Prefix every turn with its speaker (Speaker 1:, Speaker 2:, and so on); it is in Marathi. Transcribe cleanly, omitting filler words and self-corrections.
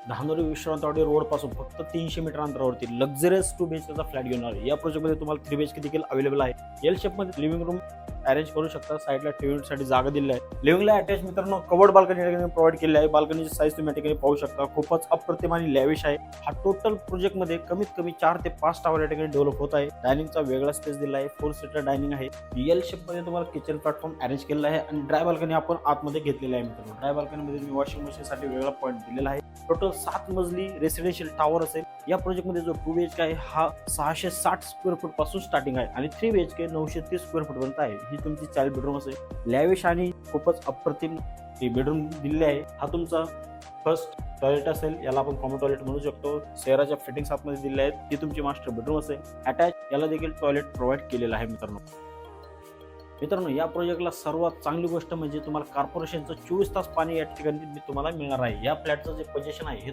Speaker 1: धानोरी विश्रांतवाडी रोड पासून फक्त 300 मीटर अंतरावरती लक्झरियस 2 BHK चा फ्लॅट घेऊन आलो. या प्रोजेक्टमध्ये तुम्हाला 3 BHK देखील अवेलेबल आहे. एल शेपमध्ये लिव्हिंग रूम अरेंज करू शकता. साईडला टीव्हीसाठी जागा दिली आहे. लिव्हिंगला अटॅच मित्रांनो कवर्ड बाल्कनी प्रोव्हाइड केली आहे. बाल्कनीची साईज तुम्ही या ठिकाणी पाहू शकता. खूपच अप्रतिम आणि लॅविश आहे. हा टोटल प्रोजेक्टमध्ये कमीत कमी 4 ते 5 टावर या ठिकाणी डेव्हलप होत आहे. डायनिंगचा वेगळा स्पेस दिला आहे. 4 सीटर डायनिंग आहे. एल शेपमध्ये तुम्हाला किचन प्लॅटफॉर्म अरेंज केलेला आहे आणि ड्राय बाल्कनी आपण आतमध्ये घेतलेली आहे मित्रांनो. ड्राय बाल्कनीमध्ये मी वॉशिंग मशीनसाठी वेगळा पॉईंट दिलेला आहे. टोटल 7 मजली रेसिडेन्शियल टॉवर असेल. या प्रोजेक्टमध्ये जो 2 BHK आहे हा 660 स्क्वेअर फूट पासून स्टार्टिंग आहे आणि 3 BHK 930 स्क्वेअर फूट पर्यंत आहे. ही तुमची चाइल्ड बेडरूम असेल. लॅविश आणि खूपच अप्रतिम ही बेडरूम दिलेली आहे. हा तुमचा फर्स्ट टॉयलेट असेल. याला आपण कॉमन टॉयलेट म्हणू शकतो. सेराच्या फिटिंग्स आतमध्ये दिलेल्या आहेत. ही तुमची मास्टर बेडरूम असेल. अटॅच याला देखील टॉयलेट प्रोव्हाइड केलेलं आहे मित्रांनो. या प्रोजेक्टला सर्वात चांगली गोष्ट म्हणजे तुम्हाला कॉर्पोरेशनचं 24 तास पाणी या ठिकाणी तुम्हाला मिळणार आहे. या फ्लॅटचं जे पोझिशन आहे